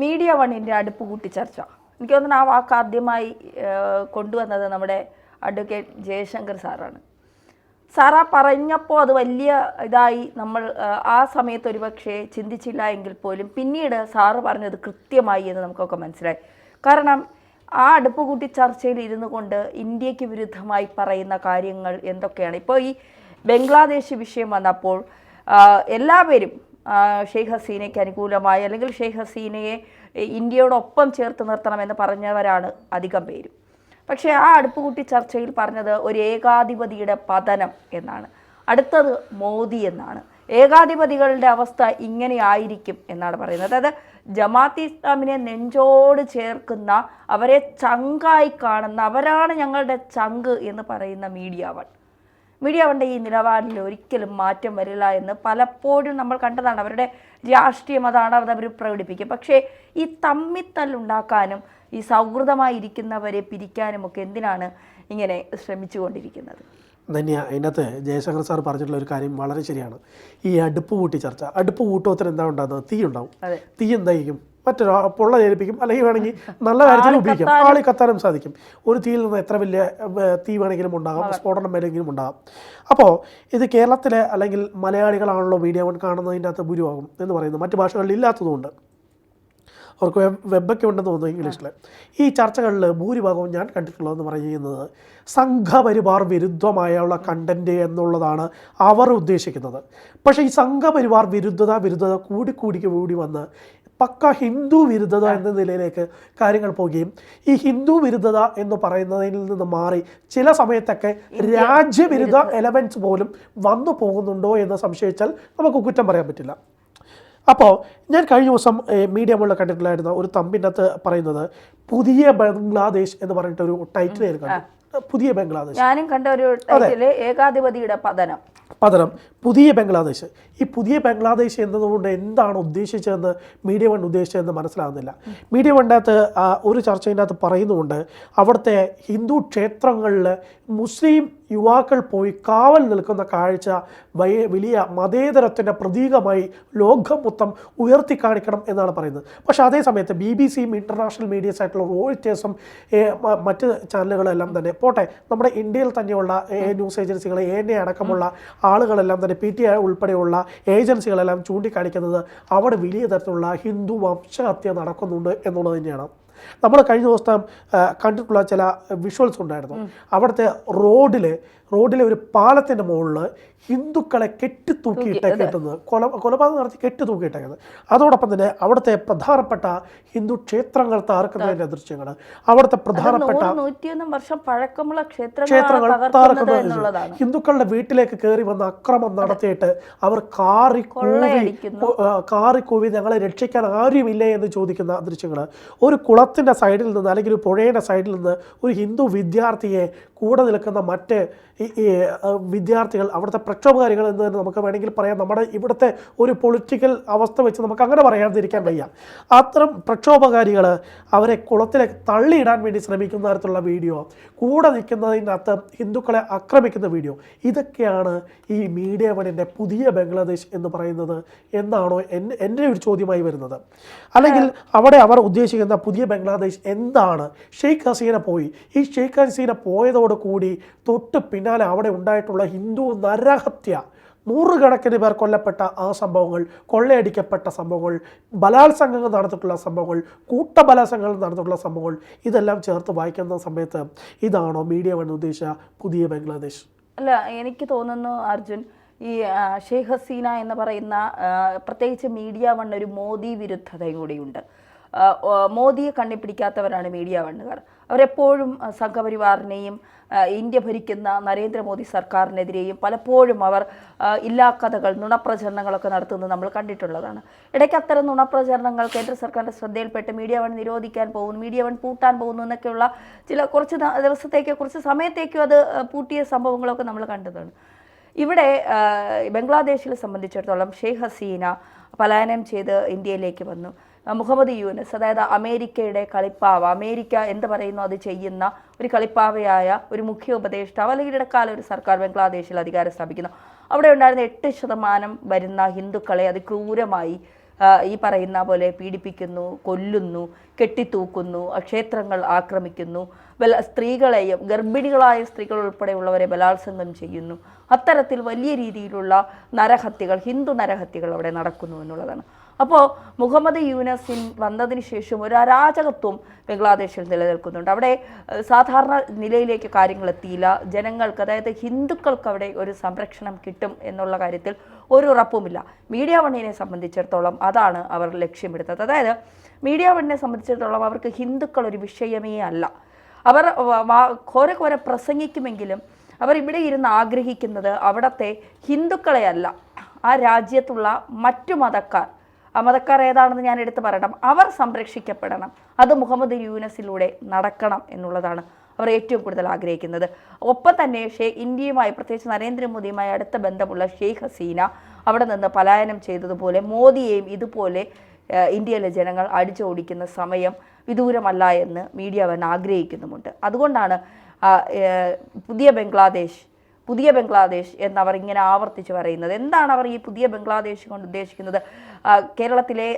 Media വണ്ണിൻ്റെ അടുപ്പ് കൂട്ടിച്ചർച്ച എനിക്ക് തോന്നുന്നു ആ വാക്ക് ആദ്യമായി കൊണ്ടുവന്നത് നമ്മുടെ അഡ്വക്കേറ്റ് ജയശങ്കർ സാറാണ്. സാറാ പറഞ്ഞപ്പോൾ അത് വലിയ ഇതായി നമ്മൾ ആ സമയത്ത് ഒരുപക്ഷെ ചിന്തിച്ചില്ല എങ്കിൽ പോലും പിന്നീട് സാറ് പറഞ്ഞത് കൃത്യമായി എന്ന് നമുക്കൊക്കെ മനസ്സിലായി. കാരണം ആ അടുപ്പ് കൂട്ടി ചർച്ചയിൽ ഇരുന്നു കൊണ്ട് ഇന്ത്യക്ക് വിരുദ്ധമായി പറയുന്ന കാര്യങ്ങൾ എന്തൊക്കെയാണ്. ഇപ്പോൾ ഈ ബംഗ്ലാദേശ് വിഷയം വന്നപ്പോൾ എല്ലാവരും ഷെയ്ഖ് ഹസീനയ്ക്ക് അനുകൂലമായി അല്ലെങ്കിൽ ഷെയ്ഖ് ഹസീനയെ ഇന്ത്യയോടൊപ്പം ചേർത്ത് നിർത്തണമെന്ന് പറഞ്ഞവരാണ് അധികം പേരും. പക്ഷേ ആ അടുപ്പുകൂട്ടി ചർച്ചയിൽ പറഞ്ഞത് ഒരു ഏകാധിപതിയുടെ പതനം എന്നാണ്, അടുത്തത് മോദി എന്നാണ്. ഏകാധിപതികളുടെ അവസ്ഥ ഇങ്ങനെ ആയിരിക്കും എന്നാണ് പറയുന്നത്. അതായത് ജമാഅത്തെ ഇസ്ലാമിനെ നെഞ്ചോട് ചേർക്കുന്ന, അവരെ ചങ്കായി കാണുന്ന, അവരാണ് ഞങ്ങളുടെ ചങ്ക് എന്ന് പറയുന്ന മീഡിയ വണ്ണിൻ്റെ ഈ നിലപാടിൽ ഒരിക്കലും മാറ്റം വരില്ല എന്ന് പലപ്പോഴും നമ്മൾ കണ്ടതാണ്. അവരുടെ രാഷ്ട്രീയം അതാണ്, അവർ പ്രകടിപ്പിക്കും. പക്ഷേ ഈ തമ്മിത്തല്ലുണ്ടാക്കാനും ഈ സൗഹൃദമായിരിക്കുന്നവരെ പിരിക്കാനുമൊക്കെ എന്തിനാണ് ഇങ്ങനെ ശ്രമിച്ചുകൊണ്ടിരിക്കുന്നത്? ധന്യ, അതിനകത്ത് ജയശങ്കർ സാർ പറഞ്ഞിട്ടുള്ള ഒരു കാര്യം വളരെ ശരിയാണ്. ഈ അടുപ്പ് കൂട്ടി ചർച്ച, അടുപ്പ് കൂട്ടത്തിന് എന്താ ഉണ്ടാകുന്നത്? തീ ഉണ്ടാവും. തീ എന്തായിരിക്കും? മറ്റൊരു പൊള്ള ജലിപ്പിക്കും, അല്ലെങ്കിൽ വേണമെങ്കിൽ നല്ല കാര്യത്തിൽ ഉപയോഗിക്കാം, ആളി കത്താനും സാധിക്കും. ഒരു തീയിൽ നിന്ന് എത്ര വലിയ തീ വേണമെങ്കിലും ഉണ്ടാകാം, സ്ഫോടനം വേണമെങ്കിലും ഉണ്ടാകാം. അപ്പോൾ ഇത് കേരളത്തിലെ അല്ലെങ്കിൽ മലയാളികളാണല്ലോ മീഡിയ വൺ കാണുന്നതിൻ്റെ അകത്ത് ഭൂരിഭാഗം എന്ന് പറയുന്നത്. മറ്റു ഭാഷകളിൽ ഇല്ലാത്തതുകൊണ്ട് അവർക്ക് വെബൊക്കെ ഉണ്ടെന്ന് തോന്നുന്നു ഇംഗ്ലീഷിൽ. ഈ ചർച്ചകളിൽ ഭൂരിഭാഗവും ഞാൻ കണ്ടിട്ടുള്ളതെന്ന് പറയുന്നത് സംഘപരിവാർ വിരുദ്ധമായുള്ള കണ്ടൻറ്റ് എന്നുള്ളതാണ് അവർ ഉദ്ദേശിക്കുന്നത്. പക്ഷേ ഈ സംഘപരിവാർ വിരുദ്ധത കൂടി വന്ന് പക്ക ഹിന്ദു വിരുദ്ധത എന്ന നിലയിലേക്ക് കാര്യങ്ങൾ പോവുകയും ഈ ഹിന്ദു വിരുദ്ധത എന്ന് പറയുന്നതിൽ നിന്ന് മാറി ചില സമയത്തൊക്കെ രാജ്യവിരുദ്ധ എലമെൻറ്റ്സ് പോലും വന്നു പോകുന്നുണ്ടോ എന്ന് സംശയിച്ചാൽ നമുക്ക് കുറ്റം പറയാൻ പറ്റില്ല. അപ്പോൾ ഞാൻ കഴിഞ്ഞ ദിവസം മീഡിയ മുകളിൽ കണ്ടിട്ടുണ്ടായിരുന്ന ഒരു തമ്പിനകത്ത് പറയുന്നത് പുതിയ ബംഗ്ലാദേശ് എന്ന് പറഞ്ഞിട്ടൊരു ടൈറ്റിൽ കണ്ടു. പുതിയ ബംഗ്ലാദേശ് ഞാനും കണ്ട ഒരു ടൈറ്റില്, ഏകാധിപതിയുടെ പതനം. പുതിയ ബംഗ്ലാദേശ്. ഈ പുതിയ ബംഗ്ലാദേശ് എന്നതുകൊണ്ട് എന്താണ് ഉദ്ദേശിച്ചതെന്ന് മീഡിയ വൺ ഉദ്ദേശിച്ചതെന്ന് മനസ്സിലാകുന്നില്ല. മീഡിയ വണ്ണകത്ത് ഒരു ചർച്ചയിൻ്റെ അകത്ത് പറയുന്നുണ്ട്, അവിടുത്തെ ഹിന്ദു ക്ഷേത്രങ്ങളിൽ മുസ്ലിം യുവാക്കൾ പോയി കാവൽ നിൽക്കുന്ന കാഴ്ച വലിയ മതേതരത്തിൻ്റെ പ്രതീകമായി ലോകം മൊത്തം ഉയർത്തി കാണിക്കണം എന്നാണ് പറയുന്നത്. പക്ഷേ അതേ സമയത്ത് BBC-യും ഇൻ്റർനാഷണൽ മീഡിയസ് ആയിട്ടുള്ള റോയിറ്റേഴ്സും മറ്റ് ചാനലുകളെല്ലാം തന്നെ പോട്ടെ, നമ്മുടെ ഇന്ത്യയിൽ തന്നെയുള്ള ന്യൂസ് ഏജൻസികൾ, ANA അടക്കമുള്ള ആളുകളെല്ലാം തന്നെ PTI ഉൾപ്പെടെയുള്ള ഏജൻസികളെല്ലാം ചൂണ്ടിക്കാണിക്കുന്നത് അവിടെ വലിയ തരത്തിലുള്ള ഹിന്ദു വംശഹത്യ നടക്കുന്നുണ്ട് എന്നുള്ളത് തന്നെയാണ്. നമ്മൾ കഴിഞ്ഞ ദിവസം കണ്ടിട്ടുള്ള ചില വിഷ്വൽസ് ഉണ്ടായിരുന്നു. അവിടുത്തെ റോഡിലെ ഒരു പാലത്തിൻ്റെ മുകളിൽ ഹിന്ദുക്കളെ കെട്ടിത്തൂക്കിയിട്ടേക്കുന്നത്, കൊലപാതകം നടത്തി കെട്ടിത്തൂക്കിയിട്ടേക്കുന്നത്. അതോടൊപ്പം തന്നെ അവിടുത്തെ പ്രധാനപ്പെട്ട ഹിന്ദു ക്ഷേത്രങ്ങൾ തകർക്കുന്നതിൻ്റെ ദൃശ്യങ്ങൾ, അവിടുത്തെ പ്രധാനപ്പെട്ട 101 വർഷം പഴക്കമുള്ള ക്ഷേത്രങ്ങൾ തകർക്കുന്നത്, ഹിന്ദുക്കളുടെ വീട്ടിലേക്ക് കയറി വന്ന് അക്രമം നടത്തിയിട്ട് അവർ കാറിക്കൂവി ഞങ്ങളെ രക്ഷിക്കാൻ ആരുമില്ലേ എന്ന് ചോദിക്കുന്ന ദൃശ്യങ്ങൾ. ഒരു കുളത്തിൻ്റെ സൈഡിൽ നിന്ന് അല്ലെങ്കിൽ ഒരു പുഴയുടെ സൈഡിൽ നിന്ന് ഒരു ഹിന്ദു വിദ്യാർത്ഥിയെ കൂടെ നിൽക്കുന്ന മറ്റ് വിദ്യാർത്ഥികൾ, അവിടുത്തെ പ്രക്ഷോഭകാരികൾ എന്ന് തന്നെ നമുക്ക് വേണമെങ്കിൽ പറയാം. നമ്മുടെ ഇവിടുത്തെ ഒരു പൊളിറ്റിക്കൽ അവസ്ഥ വെച്ച് നമുക്ക് അങ്ങനെ പറയാതിരിക്കാൻ വയ്യ. അത്തരം പ്രക്ഷോഭകാരികൾ അവരെ കുളത്തിലേക്ക് തള്ളിയിടാൻ വേണ്ടി ശ്രമിക്കുന്ന തരത്തിലുള്ള വീഡിയോ, കൂടെ നിൽക്കുന്നതിനകത്ത് ഹിന്ദുക്കളെ ആക്രമിക്കുന്ന വീഡിയോ, ഇതൊക്കെയാണ് ഈ മീഡിയ വണ്ണിൻ്റെ പുതിയ ബംഗ്ലാദേശ് എന്ന് പറയുന്നത് എന്നാണോ എൻ്റെ ഒരു ചോദ്യമായി വരുന്നത്. അല്ലെങ്കിൽ അവിടെ അവർ ഉദ്ദേശിക്കുന്ന പുതിയ ബംഗ്ലാദേശ് എന്താണ്? ഷെയ്ഖ് ഹസീന പോയി, ഈ ഷെയ്ഖ് ഹസീന പോയതോടുകൂടി തൊട്ട് പിന്നാലെ അവിടെ ഉണ്ടായിട്ടുള്ള ഹിന്ദു നരഹത്യ, 100 കണക്കിന് പേർ കൊല്ലപ്പെട്ട ആ സംഭവങ്ങൾ, കൊള്ളയടിക്കപ്പെട്ട സംഭവങ്ങൾ, ബലാത്സംഗങ്ങൾ നടന്നിട്ടുള്ള സംഭവങ്ങൾ, കൂട്ടബലാത്സംഗങ്ങൾ നടന്നിട്ടുള്ള സംഭവങ്ങൾ, ഇതെല്ലാം ചേർത്ത് വായിക്കുന്ന സമയത്ത് ഇതാണോ മീഡിയ വൺ ഉദ്ദേശിച്ച പുതിയ ബംഗ്ലാദേശ്? അല്ല, എനിക്ക് തോന്നുന്നു അർജുൻ, ഈ ഷെയ്ഖ് ഹസീന എന്ന് പറയുന്ന പ്രത്യേകിച്ച് മീഡിയ വൺ ഒരു മോദി വിരുദ്ധതയും കൂടിയുണ്ട്. മോദിയെ കണ്ണിപ്പിടിക്കാത്തവരാണ് മീഡിയ വണ്ണുകാർ. അവരെപ്പോഴും സംഘപരിവാറിനെയും ഇന്ത്യ ഭരിക്കുന്ന നരേന്ദ്രമോദി സർക്കാരിനെതിരെയും പലപ്പോഴും അവർ ഇല്ലാക്കഥകൾ, നുണപ്രചരണങ്ങളൊക്കെ നടത്തുന്നത് നമ്മൾ കണ്ടിട്ടുള്ളതാണ്. ഇടയ്ക്ക് അത്തരം നുണപ്രചരണങ്ങൾ കേന്ദ്ര സർക്കാരിൻ്റെ ശ്രദ്ധയിൽപ്പെട്ട് മീഡിയ വൺ നിരോധിക്കാൻ പോകുന്നു, മീഡിയ വൺ പൂട്ടാൻ പോകുന്നു എന്നൊക്കെയുള്ള കുറച്ച് ദിവസത്തേക്കോ കുറച്ച് സമയത്തേക്കോ അത് പൂട്ടിയ സംഭവങ്ങളൊക്കെ നമ്മൾ കണ്ടതാണ്. ഇവിടെ ബംഗ്ലാദേശിനെ സംബന്ധിച്ചിടത്തോളം ഷെയ്ഖ് ഹസീന പലായനം ചെയ്ത് ഇന്ത്യയിലേക്ക് വന്നു. മുഹമ്മദ് യൂനസ്, അതായത് അമേരിക്കയുടെ കളിപ്പാവ, അമേരിക്ക എന്ത് പറയുന്നു അത് ചെയ്യുന്ന ഒരു കളിപ്പാവയായ ഒരു മുഖ്യ ഉപദേഷ്ടാവ് അല്ലെങ്കിൽ ഇടക്കാല ഒരു സർക്കാർ ബംഗ്ലാദേശിൽ അധികാരം സ്ഥാപിക്കുന്നു. അവിടെ ഉണ്ടായിരുന്ന 8% വരുന്ന ഹിന്ദുക്കളെ അതിക്രൂരമായി ഈ പറയുന്ന പോലെ പീഡിപ്പിക്കുന്നു, കൊല്ലുന്നു, കെട്ടിത്തൂക്കുന്നു, ക്ഷേത്രങ്ങൾ ആക്രമിക്കുന്നു, സ്ത്രീകളെയും ഗർഭിണികളായ സ്ത്രീകൾ ഉൾപ്പെടെയുള്ളവരെ ബലാത്സംഗം ചെയ്യുന്നു. അത്തരത്തിൽ വലിയ രീതിയിലുള്ള നരഹത്യകൾ, ഹിന്ദു നരഹത്യകൾ അവിടെ നടക്കുന്നു എന്നുള്ളതാണ്. അപ്പോൾ മുഹമ്മദ് യൂനസിൻ വന്നതിന് ശേഷം ഒരു അരാജകത്വം ബംഗ്ലാദേശിൽ നിലനിൽക്കുന്നുണ്ട്. അവിടെ സാധാരണ നിലയിലേക്ക് കാര്യങ്ങൾ എത്തിയില്ല. ജനങ്ങൾക്ക്, അതായത് ഹിന്ദുക്കൾക്ക് അവിടെ ഒരു സംരക്ഷണം കിട്ടും എന്നുള്ള കാര്യത്തിൽ ഒരു ഉറപ്പുമില്ല. മീഡിയ വണ്ണിനെ സംബന്ധിച്ചിടത്തോളം അതാണ് അവർ ലക്ഷ്യമിടുന്നത്. അതായത് മീഡിയ വണ്ണിനെ സംബന്ധിച്ചിടത്തോളം അവർക്ക് ഹിന്ദുക്കൾ ഒരു വിഷയമേ അല്ല. അവർ ഘോരെ പ്രസംഗിക്കുമെങ്കിലും അവർ ഇവിടെ ഇരുന്ന് ആഗ്രഹിക്കുന്നത് അവിടുത്തെ ഹിന്ദുക്കളെ അല്ല, ആ രാജ്യത്തുള്ള മറ്റു മതക്കാർ, ആ മതക്കാർ ഏതാണെന്ന് ഞാൻ എടുത്തു പറയണം, അവർ സംരക്ഷിക്കപ്പെടണം. അത് മുഹമ്മദ് യൂനസിലൂടെ നടക്കണം എന്നുള്ളതാണ് അവർ ഏറ്റവും കൂടുതൽ ആഗ്രഹിക്കുന്നത്. ഒപ്പം തന്നെ ഇന്ത്യയുമായി, പ്രത്യേകിച്ച് നരേന്ദ്രമോദിയുമായി അടുത്ത ബന്ധമുള്ള ഷെയ്ഖ് ഹസീന അവിടെ നിന്ന് പലായനം ചെയ്തതുപോലെ മോദിയെയും ഇതുപോലെ ഇന്ത്യയിലെ ജനങ്ങൾ അടിച്ചോടിക്കുന്ന സമയം വിദൂരമല്ല എന്ന് മീഡിയ വൺ ആഗ്രഹിക്കുന്നുമുണ്ട്. അതുകൊണ്ടാണ് പുതിയ ബംഗ്ലാദേശ് എന്നവർ ഇങ്ങനെ ആവർത്തിച്ച് പറയുന്നത്. എന്താണ് അവർ ഈ പുതിയ ബംഗ്ലാദേശ് കൊണ്ട് ഉദ്ദേശിക്കുന്നത്? കേരളത്തിലെ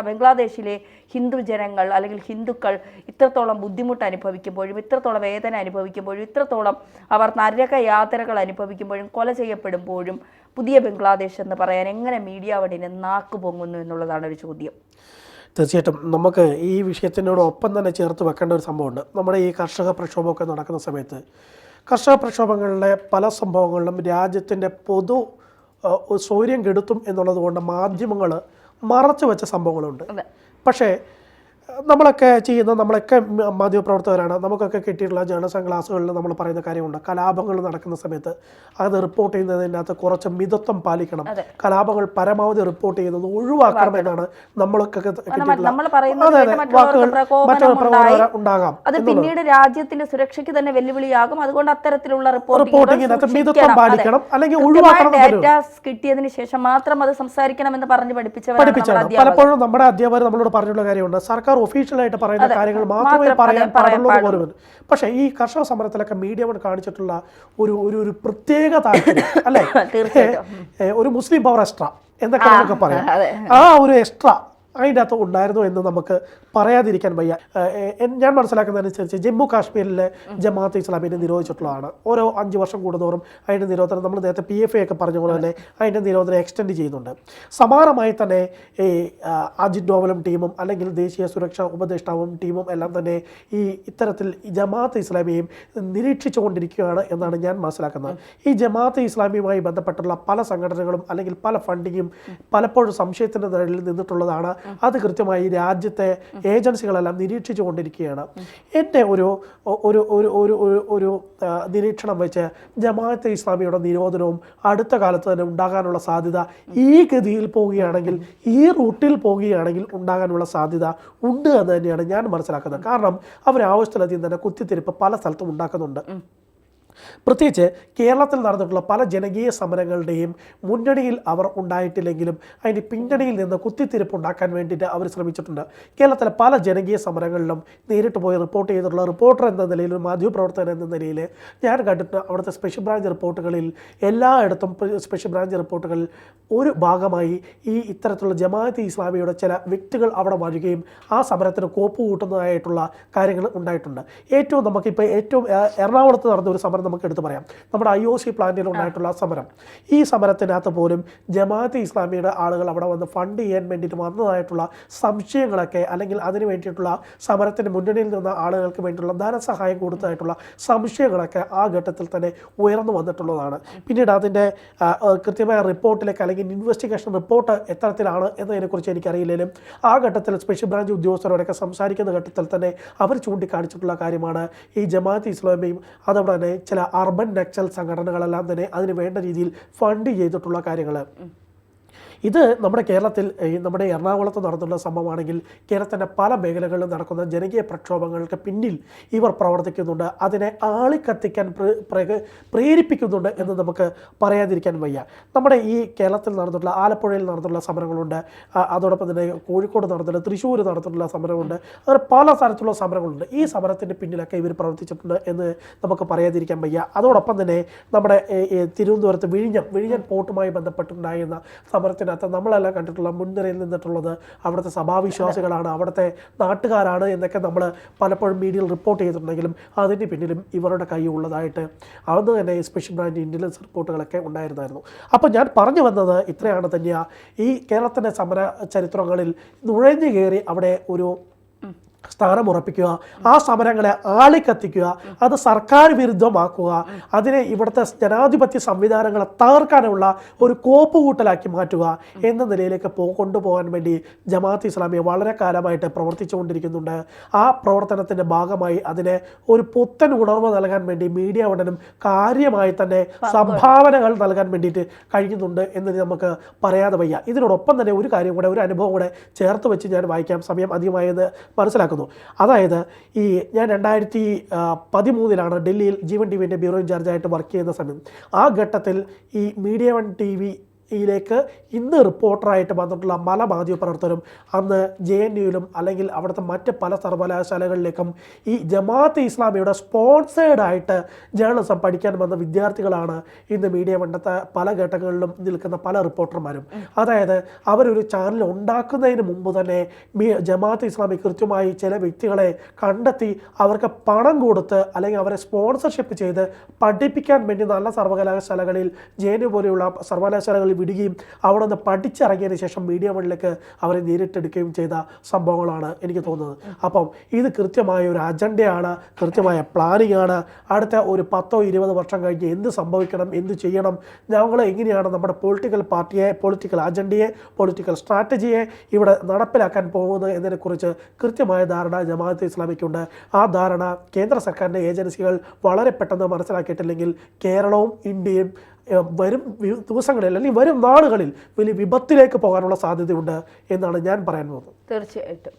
ബംഗ്ലാദേശിലെ ഹിന്ദു ജനങ്ങൾ അല്ലെങ്കിൽ ഹിന്ദുക്കൾ ഇത്രത്തോളം ബുദ്ധിമുട്ട് അനുഭവിക്കുമ്പോഴും, ഇത്രത്തോളം വേദന അനുഭവിക്കുമ്പോഴും, ഇത്രത്തോളം അവർ നരകയാതനകൾ അനുഭവിക്കുമ്പോഴും, കൊല ചെയ്യപ്പെടുമ്പോഴും പുതിയ ബംഗ്ലാദേശ് എന്ന് പറയാൻ എങ്ങനെ മീഡിയ വണ്ണിന് നാക്ക് പൊങ്ങുന്നു എന്നുള്ളതാണ് ഒരു ചോദ്യം. തീർച്ചയായിട്ടും നമുക്ക് ഈ വിഷയത്തിനോടൊപ്പം തന്നെ ചേർത്ത് വെക്കേണ്ട ഒരു സംഭവമുണ്ട്. നമ്മുടെ ഈ കർഷക പ്രക്ഷോഭമൊക്കെ നടക്കുന്ന സമയത്ത് കർഷക പ്രക്ഷോഭങ്ങളിലെ പല സംഭവങ്ങളിലും രാജ്യത്തിൻ്റെ പൊതു സൗകര്യം കെടുത്തും എന്നുള്ളത് കൊണ്ട് മാധ്യമങ്ങൾ മറച്ചു വെച്ച സംഭവങ്ങളുണ്ട്. പക്ഷേ നമ്മളൊക്കെ മാധ്യമപ്രവർത്തകരാണ്. നമുക്കൊക്കെ കിട്ടിയിട്ടുള്ള ജേർണലിസം ക്ലാസ്സുകളിൽ നമ്മൾ പറയുന്ന കാര്യമുണ്ട്. കലാപങ്ങൾ നടക്കുന്ന സമയത്ത് അത് റിപ്പോർട്ട് ചെയ്യുന്നതിനകത്ത് കുറച്ച് മിതത്വം പാലിക്കണം, കലാപങ്ങൾ പരമാവധി റിപ്പോർട്ട് ചെയ്യുന്നത് ഒഴിവാക്കണം എന്നാണ് നമ്മളൊക്കെ ഉണ്ടാകാം. അത് പിന്നീട് രാജ്യത്തിന്റെ സുരക്ഷയ്ക്ക് തന്നെ വെല്ലുവിളിയാകും. അതുകൊണ്ട് അത്തരത്തിലുള്ള റിപ്പോർട്ടിങ്ങിനകത്ത് മിതത്വം പാലിക്കണം, അല്ലെങ്കിൽ ഒഴിവാക്കണം. ഡാറ്റാസ് കിട്ടിയതിന് ശേഷം മാത്രം അത് സംസാരിക്കണം എന്ന് പറഞ്ഞ് പഠിപ്പിച്ചവരാണ്. പലപ്പോഴും നമ്മുടെ അധ്യാപകർ നമ്മളോട് പറഞ്ഞുള്ള കാര്യമുണ്ട്, സർക്കാർ ഒഫീഷ്യലായിട്ട് പറയുന്ന കാര്യങ്ങൾ മാത്രമേ പറയാൻ പാടുള്ളൂ പോലും. പക്ഷേ ഈ കർഷക സമരത്തിലൊക്കെ മീഡിയ വൺ കാണിച്ചിട്ടുള്ള ഒരു പ്രത്യേക താല്പര്യം അല്ലേ, ഒരു മുസ്ലിം പവർ എക്സ്ട്രാ എന്നൊക്കെ നമുക്ക് പറയാം. ആ ഒരു എക്സ്ട്രാ അതിൻ്റെ അകത്ത് ഉണ്ടായിരുന്നു എന്ന് നമുക്ക് പറയാതിരിക്കാൻ വയ്യ. ഞാൻ മനസ്സിലാക്കുന്നതനുസരിച്ച് ജമ്മു കാശ്മീരിലെ ജമാഅത്ത് ഇസ്ലാമിനെ നിരോധിച്ചിട്ടുള്ളതാണ്. ഓരോ 5 വർഷം കൂടുന്നവരും അതിൻ്റെ നിരോധനം, നമ്മൾ നേരത്തെ PFA ഒക്കെ പറഞ്ഞ പോലെ തന്നെ അതിൻ്റെ നിരോധനം എക്സ്റ്റെൻഡ് ചെയ്യുന്നുണ്ട്. സമാനമായി തന്നെ ഈ അജിത് ഡോവലും ടീമും അല്ലെങ്കിൽ ദേശീയ സുരക്ഷാ ഉപദേഷ്ടാവും ടീമും എല്ലാം തന്നെ ഈ ഇത്തരത്തിൽ ജമാഅത്ത് ഇസ്ലാമിയെയും നിരീക്ഷിച്ചുകൊണ്ടിരിക്കുകയാണ് എന്നാണ് ഞാൻ മനസ്സിലാക്കുന്നത്. ഈ ജമാഅത്ത് ഇസ്ലാമിയുമായി ബന്ധപ്പെട്ടുള്ള പല സംഘടനകളും അല്ലെങ്കിൽ പല ഫണ്ടിങ്ങും പലപ്പോഴും സംശയത്തിൻ്റെ നിഴലിൽ നിന്നിട്ടുള്ളതാണ്. അത് കൃത്യമായി രാജ്യത്തെ ഏജൻസികളെല്ലാം നിരീക്ഷിച്ചു കൊണ്ടിരിക്കുകയാണ്. എൻ്റെ ഒരു നിരീക്ഷണം വെച്ച് ജമാഅത്തെ ഇസ്ലാമിയുടെ നിരോധനവും അടുത്ത കാലത്ത് തന്നെ ഉണ്ടാകാനുള്ള സാധ്യത ഈ ഗതിയിൽ പോവുകയാണെങ്കിൽ, ഈ റൂട്ടിൽ പോവുകയാണെങ്കിൽ ഉണ്ടാകാനുള്ള സാധ്യത ഉണ്ട് എന്ന് തന്നെയാണ് ഞാൻ മനസ്സിലാക്കുന്നത്. കാരണം അവർ ആവശ്യത്തിലധികം തന്നെ കുത്തിത്തിരിപ്പ് പല സ്ഥലത്തും ഉണ്ടാക്കുന്നുണ്ട്. പ്രത്യേകിച്ച് കേരളത്തിൽ നടന്നിട്ടുള്ള പല ജനകീയ സമരങ്ങളുടെയും മുന്നണിയിൽ അവർ ഉണ്ടായിട്ടില്ലെങ്കിലും അതിൻ്റെ പിന്നണിയിൽ നിന്ന് കുത്തിത്തിരിപ്പ് ഉണ്ടാക്കാൻ വേണ്ടിയിട്ട് അവർ ശ്രമിച്ചിട്ടുണ്ട്. കേരളത്തിലെ പല ജനകീയ സമരങ്ങളിലും നേരിട്ട് പോയി റിപ്പോർട്ട് ചെയ്തിട്ടുള്ള റിപ്പോർട്ടർ എന്ന നിലയിൽ, ഒരു മാധ്യമപ്രവർത്തകൻ എന്ന നിലയിൽ ഞാൻ കണ്ടിട്ട് അവിടുത്തെ സ്പെഷ്യൽ ബ്രാഞ്ച് റിപ്പോർട്ടുകളിൽ എല്ലായിടത്തും സ്പെഷ്യൽ ബ്രാഞ്ച് റിപ്പോർട്ടുകളിൽ ഒരു ഭാഗമായി ഈ ഇത്തരത്തിലുള്ള ജമാഅത്തെ ഇസ്ലാമിയുടെ ചില വ്യക്തികൾ അവിടെ വരികയും ആ സമരത്തിന് കോപ്പ് കൂട്ടുന്നതായിട്ടുള്ള കാര്യങ്ങൾ ഉണ്ടായിട്ടുണ്ട്. ഏറ്റവും എറണാകുളത്ത് നടന്ന ഒരു സമരം നമുക്ക് എടുത്തു പറയാം. നമ്മുടെ IOC പ്ലാന്റിൽ ഉണ്ടായിട്ടുള്ള സമരം. ഈ സമരത്തിനകത്ത് പോലും ജമാഅത്തെ ഇസ്ലാമിയുടെ ആളുകൾ അവിടെ വന്ന് ഫണ്ട് ചെയ്യാൻ വേണ്ടിയിട്ട് വന്നതായിട്ടുള്ള സംശയങ്ങളൊക്കെ, അല്ലെങ്കിൽ അതിന് വേണ്ടിയിട്ടുള്ള സമരത്തിന് മുന്നണിയിൽ നിന്ന ആളുകൾക്ക് വേണ്ടിയിട്ടുള്ള ധനസഹായം കൊടുത്തതായിട്ടുള്ള സംശയങ്ങളൊക്കെ ആ ഘട്ടത്തിൽ തന്നെ ഉയർന്നു വന്നിട്ടുള്ളതാണ്. പിന്നീട് അതിൻ്റെ കൃത്യമായ റിപ്പോർട്ടിലേക്ക് അല്ലെങ്കിൽ ഇൻവെസ്റ്റിഗേഷൻ റിപ്പോർട്ട് എത്തരത്തിലാണ് എന്നതിനെക്കുറിച്ച് എനിക്കറിയില്ലെങ്കിലും ആ ഘട്ടത്തിൽ സ്പെഷ്യൽ ബ്രാഞ്ച് ഉദ്യോഗസ്ഥരോടൊക്കെ സംസാരിക്കുന്ന ഘട്ടത്തിൽ തന്നെ അവർ ചൂണ്ടിക്കാണിച്ചിട്ടുള്ള കാര്യമാണ് ഈ ജമാഅത്തെ ഇസ്ലാമിയും അതോടെ തന്നെ ചില അർബൻ നക്സൽ സംഘടനകളെല്ലാം തന്നെ അതിന് വേണ്ട രീതിയിൽ ഫണ്ട് ചെയ്തിട്ടുള്ള കാര്യങ്ങൾ. ഇത് നമ്മുടെ കേരളത്തിൽ, നമ്മുടെ എറണാകുളത്ത് നടന്നുള്ള സംഭവമാണെങ്കിൽ കേരളത്തിൻ്റെ പല മേഖലകളിലും നടക്കുന്ന ജനകീയ പ്രക്ഷോഭങ്ങൾക്ക് പിന്നിൽ ഇവർ പ്രവർത്തിക്കുന്നുണ്ട്, അതിനെ ആളിക്കത്തിക്കാൻ പ്രേരിപ്പിക്കുന്നുണ്ട് എന്ന് നമുക്ക് പറയാതിരിക്കാൻ വയ്യ. നമ്മുടെ ഈ കേരളത്തിൽ നടന്നിട്ടുള്ള, ആലപ്പുഴയിൽ നടന്നിട്ടുള്ള സമരങ്ങളുണ്ട്, അതോടൊപ്പം തന്നെ കോഴിക്കോട് നടന്നിട്ടുള്ള, തൃശ്ശൂർ നടന്നിട്ടുള്ള സമരമുണ്ട്, അങ്ങനെ പല തരത്തിലുള്ള സമരങ്ങളുണ്ട്. ഈ സമരത്തിൻ്റെ പിന്നിലൊക്കെ ഇവർ പ്രവർത്തിച്ചിട്ടുണ്ട് എന്ന് നമുക്ക് പറയാതിരിക്കാൻ വയ്യ. അതോടൊപ്പം തന്നെ നമ്മുടെ തിരുവനന്തപുരത്ത് വിഴിഞ്ഞം പോർട്ടുമായി ബന്ധപ്പെട്ടുണ്ടായിരുന്ന സമരത്തിന് സമരത്തിനകത്ത് നമ്മളെല്ലാം കണ്ടിട്ടുള്ള മുൻനിരയിൽ നിന്നിട്ടുള്ളത് അവിടുത്തെ സഭാവിശ്വാസികളാണ്, അവിടുത്തെ നാട്ടുകാരാണ് എന്നൊക്കെ നമ്മൾ പലപ്പോഴും മീഡിയയിൽ റിപ്പോർട്ട് ചെയ്തിട്ടുണ്ടെങ്കിലും അതിന് പിന്നിലും ഇവരുടെ കൈ ഉള്ളതായിട്ട് അന്ന് തന്നെ സ്പെഷ്യൽ ബ്രാഞ്ച് ഇൻ്റലിജൻസ് റിപ്പോർട്ടുകളൊക്കെ ഉണ്ടായിരുന്നായിരുന്നു. അപ്പോൾ ഞാൻ പറഞ്ഞു വന്നത് ഇത്രയാണ് തന്നെയാണ്. ഈ കേരളത്തിൻ്റെ സമര ചരിത്രങ്ങളിൽ നുഴഞ്ഞു കയറി അവിടെ ഒരു സ്ഥാനമുറപ്പിക്കുക, ആ സമരങ്ങളെ ആളിക്കത്തിക്കുക, അത് സർക്കാർ വിരുദ്ധമാക്കുക, അതിനെ ഇവിടുത്തെ ജനാധിപത്യ സംവിധാനങ്ങളെ തകർക്കാനുള്ള ഒരു കോപ്പുകൂട്ടലാക്കി മാറ്റുക എന്ന നിലയിലേക്ക് കൊണ്ടുപോകാൻ വേണ്ടി ജമാഅത്ത് ഇസ്ലാമി വളരെ കാലമായിട്ട് പ്രവർത്തിച്ചുകൊണ്ടിരിക്കുന്നുണ്ട്. ആ പ്രവർത്തനത്തിൻ്റെ ഭാഗമായി അതിനെ ഒരു പുത്തൻ ഉണർവ് നൽകാൻ വേണ്ടി മീഡിയ വണ്ണനും കാര്യമായി തന്നെ സംഭാവനകൾ നൽകാൻ വേണ്ടിയിട്ട് കഴിയുന്നുണ്ട് എന്ന് നമുക്ക് പറയാതെ വയ്യ. ഇതിനോടൊപ്പം തന്നെ ഒരു കാര്യം കൂടെ, ഒരു അനുഭവം കൂടെ ചേർത്ത് വെച്ച് ഞാൻ വായിക്കാം, സമയം അധികമായെന്ന് മനസ്സിലാക്കുന്നു. അതായത് ഞാൻ 2013 ഡൽഹിയിൽ ജീവൻ ടിവിൻ്റെ ബ്യൂറോ ഇൻചാർജായിട്ട് വർക്ക് ചെയ്യുന്ന സമയം, ആ ഘട്ടത്തിൽ ഈ മീഡിയ വൺ ടിവിയിലേക്ക് ഇന്ന് റിപ്പോർട്ടറായിട്ട് വന്നിട്ടുള്ള പല മാധ്യമപ്രവർത്തകരും അന്ന് JNUവിലും അല്ലെങ്കിൽ അവിടുത്തെ മറ്റ് പല സർവകലാശാലകളിലേക്കും ഈ ജമാഅത്ത് ഇസ്ലാമിയുടെ സ്പോൺസേഡായിട്ട് ജേർണലിസം പഠിക്കാൻ വന്ന വിദ്യാർത്ഥികളാണ് ഇന്ന് മീഡിയ വണ്ടത്തെ പല ഘട്ടങ്ങളിലും നിൽക്കുന്ന പല റിപ്പോർട്ടർമാരും. അതായത് അവരൊരു ചാനൽ ഉണ്ടാക്കുന്നതിന് മുമ്പ് തന്നെ ജമാഅത്ത് ഇസ്ലാമി കൃത്യമായി ചില വ്യക്തികളെ കണ്ടെത്തി അവർക്ക് പണം കൊടുത്ത് അല്ലെങ്കിൽ അവരെ സ്പോൺസർഷിപ്പ് ചെയ്ത് പഠിപ്പിക്കാൻ വേണ്ടി നല്ല സർവകലാശാലകളിൽ JNU പോലെയുള്ള സർവകലാശാലകളിൽ വിടുകയും അവിടെ നിന്ന് പഠിച്ചിറങ്ങിയതിന് ശേഷം മീഡിയ വണ്ണിലേക്ക് അവരെ നേരിട്ടെടുക്കുകയും ചെയ്ത സംഭവങ്ങളാണ് എനിക്ക് തോന്നുന്നത്. അപ്പം ഇത് കൃത്യമായ ഒരു അജണ്ടയാണ്, കൃത്യമായ പ്ലാനിങ് ആണ്. അടുത്ത ഒരു 10-20 വർഷം കഴിഞ്ഞ് എന്ത് സംഭവിക്കണം, എന്ത് ചെയ്യണം, ഞങ്ങൾ എങ്ങനെയാണ് നമ്മുടെ പൊളിറ്റിക്കൽ പാർട്ടിയെ, പൊളിറ്റിക്കൽ അജണ്ടയെ, പൊളിറ്റിക്കൽ സ്ട്രാറ്റജിയെ ഇവിടെ നടപ്പിലാക്കാൻ പോകുന്നത് എന്നതിനെക്കുറിച്ച് കൃത്യമായ ധാരണ ജമാഅത്ത് ഇസ്ലാമിക്കുണ്ട്. ആ ധാരണ കേന്ദ്ര സർക്കാരിൻ്റെ ഏജൻസികൾ വളരെ പെട്ടെന്ന് മനസ്സിലാക്കിയിട്ടില്ലെങ്കിൽ കേരളവും ഇന്ത്യയും വരും ദിവസങ്ങളിൽ അല്ലെങ്കിൽ വരും നാളുകളിൽ വലിയ വിപത്തിലേക്ക് പോകാനുള്ള സാധ്യതയുണ്ട് എന്നാണ് ഞാൻ പറയാൻ പോകുന്നത്. തീർച്ചയായിട്ടും.